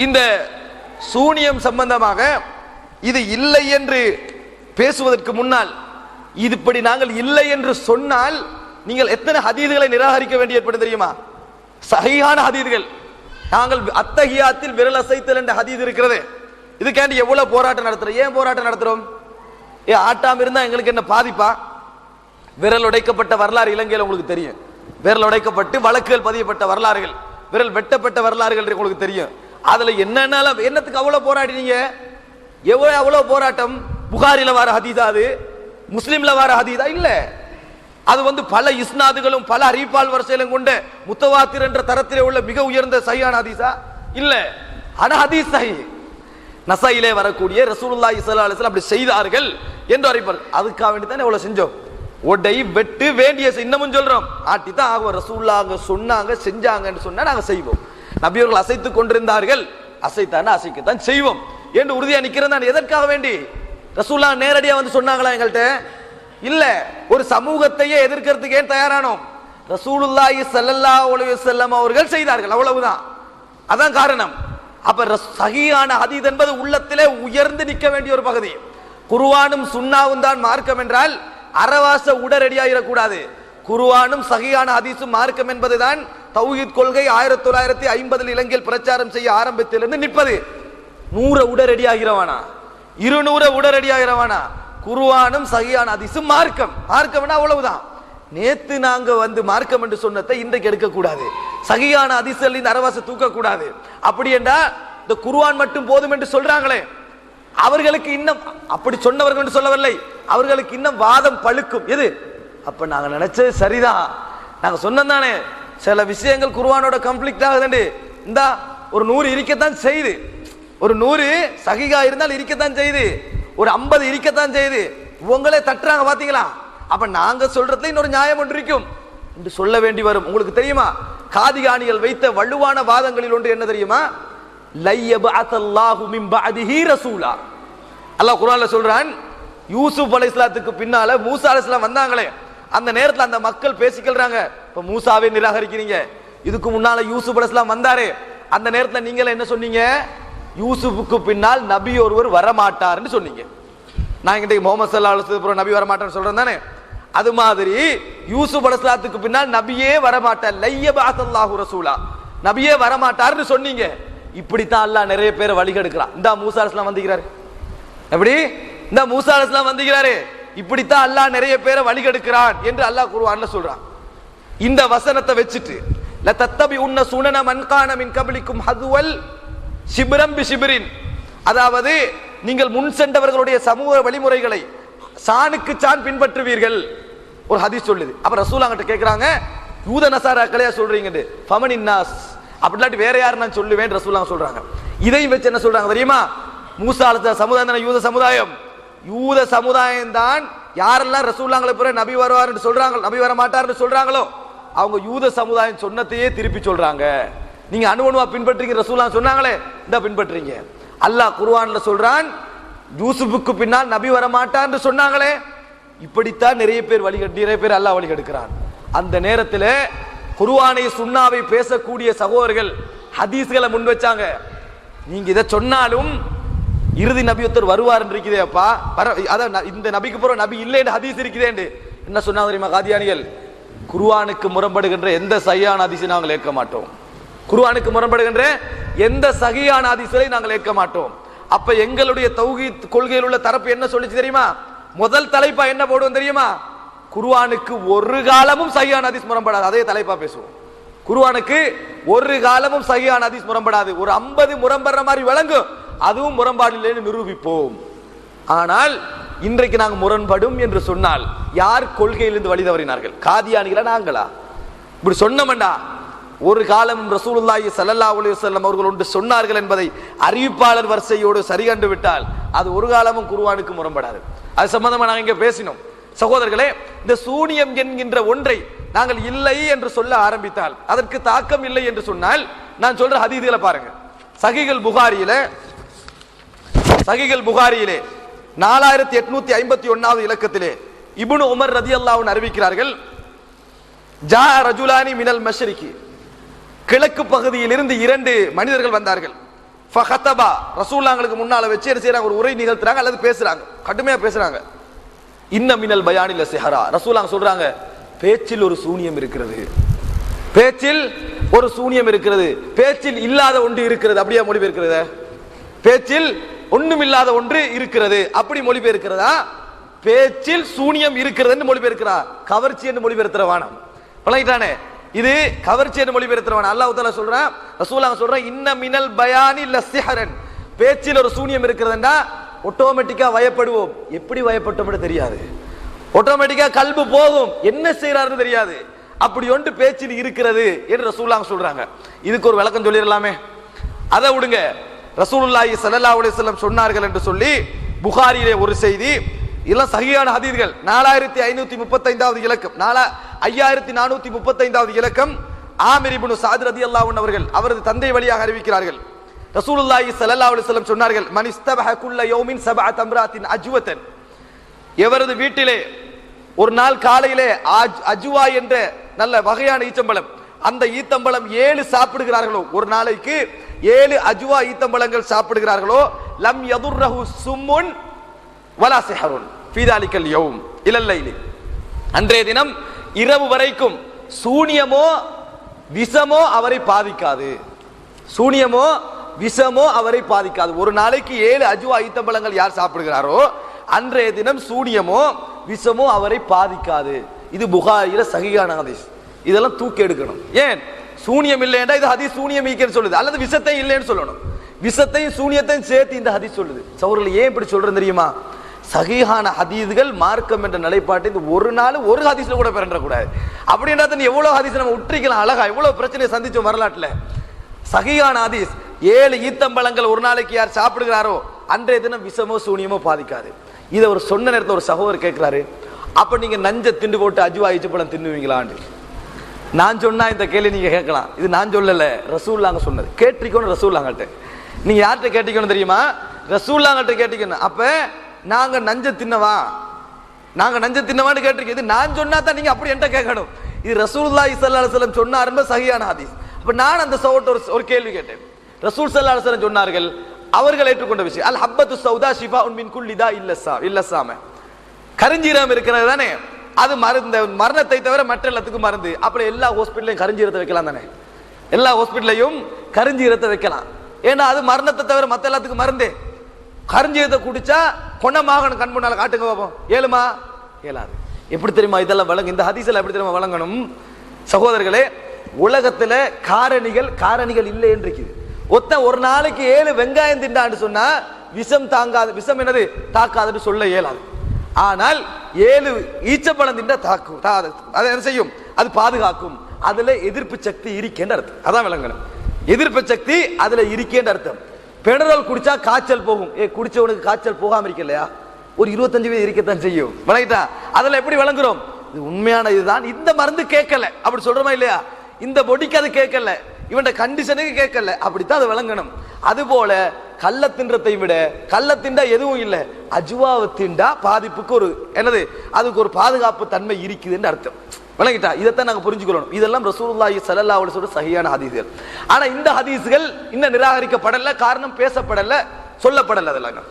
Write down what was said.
இந்த சூனியம் சம்பந்தமாக இது இல்லை என்று பேசுவதற்கு முன்னால், இதுபடி நாங்கள் இல்லை என்று சொன்னால் நீங்கள் எத்தனை ஹதீதுகளை நிராகரிக்க வேண்டி ஏற்படும் தெரியுமா? சஹீஹான ஹதீதுகள். நாங்கள் அத்தஹியாத்தில் விரல் அசைத்தல் என்ற ஹதீது இருக்கிறது, இதுக்காண்டி எவ்வளவு போராட்டம் நடத்துறோம். ஏன் போராட்டம் நடத்துறோம்? ஆட்டாம இருந்தா எங்களுக்கு என்ன பாதிப்பா? விரல் உடைக்கப்பட்ட வரலாறு இலங்கையில் உங்களுக்கு தெரியும். விரல் உடைக்கப்பட்டு வழக்குகள் பதியப்பட்ட வரலாறுகள், விரல் வெட்டப்பட்ட வரலாறுகள் உங்களுக்கு தெரியும். அதுல என்னத்துக்கு அவ்வளவு போராடினீங்க? எவ்வளவு போராட்டம்? புகாரில வர ஹதீதா, அது முஸ்லிம்ல வர ஹதீதா இல்ல. அது பல இஸ்னாதுகளும் பல அறிவிப்பால் வரிசையிலும் கொண்டு முத்தவாத்திர் என்ற தரத்திலே உள்ள மிக உயர்ந்த சஹீஹான ஹதீஸா இல்ல. ஆனா ஹதீஸ் சஹீஹ். நஸாயிலே வரக்கூடிய ரசூலுல்லாஹி ஸல்லல்லாஹு அலைஹி வஸல்லம் அப்படி செய்தார்கள் என்று அறிவிப்பார். அதுக்காக வேண்டி தான் எவ்வளவு செஞ்சோம். ஒடை வெட்டு வேண்டிய இன்னமும் சொல்றோம். ஆட்டி தான் ஆகும். ரசூலுல்லாஹ் சொன்னாங்க செஞ்சாங்கன்னு சொன்னா நாங்க செய்வோம். நபியவர்கள் அசைத்துக் கொண்டிருந்தார்கள், அசைத்தான அசைக்கத்தான் செய்வோம் என்று உறுதியா நிக்கிறேன். எதற்காக வேண்டி? ரசூலுல்லாஹ் நேரடியா சொன்னாங்களா எங்கள்கிட்ட? இல்ல. ஒரு சமூகத்தையே எதிர்க்கிறதுக்கு ஏன் தயாரானோம்? ரசூலுல்லாஹி ஸல்லல்லாஹு அலைஹி வஸல்லம் அவர்கள் செய்தார்கள், அவ்வளவுதான். அதான் காரணம். அப்ப சஹீஹான ஹதீஸ் என்பது உள்ளத்திலே உயர்ந்து நிற்க வேண்டிய ஒரு பகுதி. குர்ஆனும் சுன்னாவும் தான் மார்க்கம் என்றால் அரவாச உடனடியாயிடக்கூடாது. குர்ஆனும் சஹீஹான ஹதீஸும் மார்க்கம் என்பதுதான் தௌஹீத் கொள்கை 1950 இலங்கையில் பிரச்சாரம் செய்ய ஆரம்பத்திலிருந்து நிற்பது. 100 உடனடியாகிறவானா, 200 உடனடியாகிறவானா? குர்ஆனும் சஹீஹான ஹதீஸும் மார்க்கம். மார்க்கம்னா அவ்வளவுதான். நேத்து நாங்க மார்க்கம் என்று சொன்னதை இன்றைக்கு எடுக்க கூடாது. சஹீஹான ஹதீஸ்கள் இந்த அரவாச தூக்க கூடாது. அப்படி என்றா இந்த குர்ஆன் மட்டும் போதும் என்று சொல்றாங்களே, அவர்களுக்கு இன்னும் அப்படி சொன்னவர்கள் என்று சொல்லவில்லை, அவர்களுக்கு இன்னும் வாதம் பழுக்கும். எது? அப்ப நாங்க நினைச்சது சரிதான், நாங்க சொன்னதானே சில விஷயங்கள் குர்ஆனோட கம்ப்ளீட் ஆகுதுண்டு. இந்த ஒரு 100 இருக்கத்தான் செய்து, ஒரு 100 சஹீஹா இருந்தால் இருக்கத்தான் செய்து, ஒரு 50 இருக்கத்தான் செய்து. உங்களே தட்டுறாங்க பாத்தீங்களா? அப்ப நாங்க சொல்றதுல இன்னொரு நியாயம் ஒன்று இருக்கும் என்று சொல்ல வேண்டி வரும். உங்களுக்கு தெரியுமா, காதிகானிகள் வைத்த வலுவான வாதங்களில் ஒன்று என்ன தெரியுமா? லையபஅத்தல்லாஹு மின் பஅதிஹி ரசூலா. அல்லாஹ் குர்ஆன்ல சொல்றான், யூசுப் அலைஹிஸ்ஸலாத்துக்கு பின்னால மூசா அலைஹிஸ்ஸலாம் வந்தாங்களே, அந்த நேரத்தில் அந்த மக்கள் பேசிக்கிறாங்க, இப்ப மூசாவை நிராகரிக்கிறீங்க, இதுக்கு முன்னால யூசுப் அலைஹிஸ்ஸலாம் வந்தாரே, அந்த நேரத்தில் நீங்க என்ன சொன்னீங்க? யூசுஃபுக்கு பின்னால் நபி ஒருவர் வரமாட்டார்னு சொன்னீங்க. நான் இன்றைக்கு முகமது ஸல்லல்லாஹு அலைஹி வஸல்லம் நபி வரமாட்டார்னு சொல்றேன் தானே? அது மாதிரி யூசுப் அலைஹிஸ்ஸலாத்துக்கு பின்னால் நபியே வரமாட்டார், லையபஅத்தல்லாஹு ரசூலா, நபியே வரமாட்டார்னு சொன்னீங்க. இப்படித்தான் அல்லாஹ் நிறைய பேரை வழிகெடுக்கிறான். இந்த மூசா அலைஹிஸ்ஸலாம் வந்திருக்கிறாரு, எப்படி இந்த மூசா அலைஹிஸ்ஸலாம் வந்திருக்கிறாரு, இப்படித்தான் அல்லாஹ் நிறைய பேரை வழிகெடுக்கிறான் என்று அல்லாஹ் குர்ஆன்ல சொல்றான். இந்த வசனத்தை வச்சுட்டு லதத்தபிஉன்ன சுனன மன் கான மின் கப்லிக்கும் ஹதுவல் ஷிப்ரம் பிஷிப்ரின், அதாவது நீங்கள் முன் சென்றவர்களுடைய சமூக வழிமுறைகளை சாணுக்கு சான் பின்பற்றுவீர்கள் ஒரு ஹதீஸ் சொல்லுது. அப்ப ரசூலுல்லாஹ் கிட்ட கேக்குறாங்க, யூத நசாராக்களையா சொல்றீங்க? ஃபமனின் நாஸ், அப்படிலாட்டி வேற யார் நான் சொல்லுவேன் ரசூலுல்லாஹ் சொல்றாங்க. இதையும் வச்சு என்ன சொல்றாங்க தெரியுமா? மூசா அலைஹிஸ்ஸலாம் சமுதாயம் தான யூத சமுதாயம், யூத சமுதாயம் தான் யாரெல்லாம் ரசூலுல்லாஹ்களை பிறகு நபி வருவார் என்று சொல்றாங்க, நபி வர மாட்டார்னு சொல்றாங்களோ அவங்க யூத சமுதாயம் சொன்னதையே திருப்பி சொல்றாங்க. நீங்க அணுவணுவா பின்பற்றீங்க, ரசூலுல்லாஹ் சொன்னாங்களே இந்த பின்பற்றீங்க. அல்லாஹ் குர்ஆன்ல சொல்றான், யூசுஃபுக்கு பின்னால் நபி வர மாட்டார் என்று சொன்னாங்களே, இப்படித்தான் நிறைய பேர் அல்லாஹ் வழிகெடுக்கிறான். அந்த நேரத்தில் குர்ஆனை சுன்னாவை பேசக்கூடிய சகோதரர்கள் ஹதீஸ்களை முன் வச்சாங்க. நீங்க இதை சொன்னாலும் இறுதி நபி ஒருத்தர் வருவார் என்று இருக்குதே அப்பா, அதான் இந்த நபிக்கு பிறகு நபி இல்லைன்னு ஹதீஸ் இருக்குதே என்ன சொன்னாங்க தெரியுமா காதியானிகள்? குர்ஆனுக்கு முரண்படுகின்ற எந்த சஹீஹான ஹதீஸை நாங்கள் ஏற்க மாட்டோம், குர்ஆனுக்கு முரண்படுகின்ற எந்த சஹீஹான ஹதீஸை நாங்கள் ஏற்க மாட்டோம். அப்ப எங்களுடைய தௌஹீத் கொள்கையில் உள்ள தரப்பு என்ன சொல்லிச்சு தெரியுமா? முதல் தலைப்பா என்ன போடுவோம் தெரியுமா? குர்ஆனுக்கு ஒரு காலமும் சஹீஹான ஹதீஸ் முரண்படாது, அதே தலைப்பா பேசுவோம். குர்ஆனுக்கு ஒரு காலமும் சஹீஹான ஹதீஸ் முரண்படாது, ஒரு 50 முரண்படுற மாதிரி விளங்கும், அதுவும் முரண்பாடு இல்லைன்னு நிரூபிப்போம். ஆனால் இன்றைக்கு நாங்கள் முரண்படும் என்று சொன்னால் யார் கொள்கையிலிருந்து வழி தவறினார்கள்? காதியானிகளா நாங்களா? இப்படி சொன்னோம்டா ஒரு காலம் ரசூலுல்லாஹி ஸல்லல்லாஹு அலைஹி வஸல்லம் அவர்கள் ஒன்று சொன்னார்கள் என்பதை அறிவிப்பாளர் வரிசையோடு சரி கண்டு விட்டால் அது ஒரு காலமும் குர்ஆனுக்கு முரண்படாது. அது சம்பந்தமா நாங்கள் இங்கே பேசினோம். சகோதரர்களே, இந்த சூனியம் என்கின்ற ஒன்றை நாங்கள் இல்லை என்று சொல்ல ஆரம்பித்தால், அதற்கு தாக்கம் இல்லை என்று சொன்னால், நான் சொல்ற ஹதீஸ்களை பாருங்க. சஹீஹுல் புகாரியிலே 4851வது இலக்கத்திலே இப்னு உமர் ரலியல்லாஹு அன்ஹு அறிவிக்கிறார்கள், ஜா ரஜுலானி மினல் மஷ்ரிகி, கிழக்கு பகுதியிலிருந்து 2 மனிதர்கள் வந்தார்கள். ஃபஹதபா ரசூலுல்லாஹ்ங்களுக்கு முன்னால வச்சு என்ன செய்றாங்க, ஒரு உரை நிகழ்த்துறாங்க அல்லது பேசுறாங்க, கடுமையா பேசுறாங்க. இன்ன மினல் பயானில் சிஹரா, ரசூலுல்லாஹ் சொல்றாங்க பேச்சில் ஒரு சூனியம் இருக்கிறது, பேச்சில் ஒரு சூனியம் இருக்கிறது, பேச்சில் இல்லாத ஒன்று இருக்கிறது. அப்படியே மொழிபெயர்க்கிறது, பேச்சில் ஒண்ணும் இல்லாத ஒன்று இருக்கிறது அப்படி மொழிபெயர்க்கிறதா, பேச்சில் சூனியம் இருக்கிறது என்று மொழிபெயர்க்கிறா, கவர்ச்சி என்று மொழிபெயர்க்கிற வானம் பழகிட்டானே, இது கவர்ச்சி என்று மொழிபெயர்க்கிற வானம். அல்லாஹ் தஆலா சொல்றான், ரசூலுல்லாஹ் சொல்றான் இன்ன மினல் பயானி லசிஹரன், பேச்சில் ஒரு சூனியம் இருக்கிறதுன்னா ஆட்டோமேட்டிக்கா வயப்படுவோம். எப்படி வயப்பட்டோம்னு தெரியாது, ஆட்டோமேட்டிக்கா கல்பு போகும், என்ன செய்யறாருன்னு தெரியாது, அப்படி ஒன்று பேச்சில் இருக்கிறது என்று ரசூலுல்லாஹ் சொல்றாங்க. இதுக்கு ஒரு விளக்கம் சொல்லிடலாமே, அதை விடுங்க. ரசூலுல்லாஹி ஸல்லல்லாஹு அலைஹி வஸல்லம் சொன்னார்கள் என்று சொல்லி புகாரியிலே ஒரு செய்தி, இதெல்லாம் சஹீஹான ஹதீஸ்கள். 4535வது இலக்கம், 5435வது இலக்கம். ஆமிர் இப்னு சஅத் ரலியல்லாஹு அன்ஹு அவர்கள் அவரது தந்தை வழியாக அறிவிக்கிறார்கள், ரசூலுல்லாஹி ஸல்லல்லாஹு அலைஹி வஸல்லம் சொன்னார்கள், மன் இஸ்தபஹ குல்ல யௌமின் சபஅத் அம்ராத்தின் அஜ்வதன், எவரது வீட்டிலே ஒரு நாள் காலையிலே அஜ்வா என்ற நல்ல வகையான ஈச்சம்பழம், அந்த ஈத்தம்பழம் 7 சாப்பிடுகிறார்களோ, ஒரு நாளைக்கு 7 அஜ்வா ஈத்தம்பழங்கள் சாப்பிடுகிறார்களோ, லம் யதுர்ரஹு சும்முன் வலா சிஹருன் ஃபீ தாலிகல் யௌம் இலல் லைலி, அன்றைய தினம் இரவு வரைக்கும் சூனியமோ விஷமோ அவரை பாதிக்காது, சூனியமோ விஷமோ அவரை பாதிக்காது. ஒரு நாளைக்கு 7 அஜ்வா ஈத்தம்பழங்கள் யார் சாப்பிடுகிறாரோ அன்றைய தினம் சூனியமோ விஷமோ அவரை பாதிக்காது. இது புகாரில சஹீஹான ஹதீஸ். இதெல்லாம் தூக்கி எடுக்கணும். ஏன் சூனியம் இல்லைன்னா இது ஹதீஸ் சூனியம் ஈக்கன்னு சொல்லுது, அல்லது விஷத்தை இல்லைன்னு சொல்லணும். விஷத்தையும் சூனியத்தையும் சேர்த்து இந்த ஹதீஸ் சொல்லுது. சகோதரர்களே, ஏன் இப்படி சொல்றேன் தெரியுமா? சஹீஹான ஹதீஸ்கள் மார்க்கம் என்ற நிலைப்பாட்டை இந்த ஒரு நாள் ஒரு ஹதீஸ்ல கூட பிறன்ற கூடாது. அப்படின்றத நீ எவ்வளவு ஹதீஸ் நம்ம உற்றிக்கலாம், அழகா எவ்வளவு பிரச்சனையை சந்திச்சோம் வரலாற்றுல. சஹீஹான ஹதீஸ் 7 ஈத்தம்பழங்கள் ஒரு நாளைக்கு யார் சாப்பிடுகிறாரோ அன்றைய தினம் விஷமோ சூனியமோ பாதிக்காது. இதை ஒரு சொன்ன நேரத்தில் ஒரு சகோதரர் கேட்கிறாரு, அப்ப நீங்க நஞ்ச திண்டு போட்டு அஜ்வா ஈச்சப்பழம் தின்னுவீங்களான்னு. நான் சொன்னா இந்த கேள்வி நீங்க கேட்கலாம், இது நான் சொல்லல, ரசூலுல்லாஹ் சொன்னது. கேட்டிக்கணும் ரசூலுல்லாஹ்ட்ட. நீங்க யார்கிட்ட கேட்டிக்கணும் தெரியுமா? ரசூலுல்லாஹ்ட்ட கேட்டிக்கணும். அப்ப நாங்க நஞ்ச தின்னவா, நாங்க நஞ்ச தின்னவான்னு கேட்டிருக்கோம். இது நான் சொன்னா தான் நீங்க அப்படி என்கிட்ட கேட்கணும். இது ரசூலுல்லாஹி ஸல்லல்லாஹு அலைஹி வஸல்லம் சொன்னாருன்னு சஹீஹான ஹதீஸ். அப்ப நான் அந்த சகோதரர் ஒரு கேள்வி கேட்டேன். ரசூல் ஸல்லல்லாஹு அலைஹி வஸல்லம் சொன்னார்கள், அவர்கள் ஏற்றுக்கொண்ட விஷயம், அல் ஹப்பத்து சௌதா ஷிஃபாஉன் மின் குல்லி தா இல்லஸாம, கருஞ்சீரகம் இருக்கிறது தானே, அது மருந்து, மரணத்தை தவிர மற்ற எல்லாத்துக்கும் மருந்து. அப்படி எல்லா ஹாஸ்பிட்டலையும் கருஞ்சீரத்தை வைக்கலாம் தானே, எல்லா ஹாஸ்பிட்டலையும் கருஞ்சீரத்தை வைக்கலாம். ஏன்னா அது மரணத்தை தவிர மற்ற எல்லாத்துக்கும் மருந்து. கருஞ்சீரத்தை குடிச்சா கொணமாக கண் முன்னால காட்டுங்க பார்ப்போம், ஏழுமா? ஏழாது. எப்படி தெரியுமா இதெல்லாம் வழங்க, இந்த ஹதீஸ்ல எப்படி தெரியுமா வழங்கணும்? சகோதரர்களே, உலகத்துல காரணிகள் இல்லை என்று இருக்குது. ஒத்த ஒரு நாளைக்கு 7 வெங்காயம் திண்டான்னு சொன்னா விஷம் தாங்காது, விஷம் என்னது தாக்காதுன்னு சொல்ல இயலாது. ஆனால் 7 ஈச்சப்பழம் திண்டா தாக்கும், அதை என்ன செய்யும்? அது பாதுகாக்கும். அதுல எதிர்ப்பு சக்தி இருக்கின்ற அர்த்தம். அதான் விளங்கணும், எதிர்ப்பு சக்தி அதுல இருக்கின்ற அர்த்தம். பெனரல் குடிச்சா காய்ச்சல் போகும், குடிச்சவனுக்கு காய்ச்சல் போகாம இருக்கலையா? ஒரு 25 இருக்கத்தான் செய்யும். விளங்கிட்டா? அதுல எப்படி விளங்குறோம்? இது உண்மையான இதுதான், இந்த மருந்து கேட்கல அப்படி சொல்றோமா இல்லையா? இந்த பொடிக்கு அது கேட்கல, இவன் கண்டிஷனுக்கு கேட்கல, அப்படித்தான் அது விளங்கணும். அதுபோல கள்ள தின்றத்தை விட கள்ள திண்டா எதுவும் இல்லை, அஜ்வாவை திண்டா பாதிப்புக்கு ஒரு என்னது, அதுக்கு ஒரு பாதுகாப்பு தன்மை இருக்குதுன்னு அர்த்தம். விளங்கிட்டா? இதைத்தான் நாங்க புரிஞ்சுக்கணும். இதெல்லாம் ரசூலுல்லாஹி ஸல்லல்லாஹு அலைஹி வஸல்லம் சஹீஹான ஹதீஸ்கள். ஆனா இந்த ஹதீஸ்கள் இன்னும் நிராகரிக்கப்படல, காரணம் பேசப்படல, சொல்லப்படல. அதெல்லாம்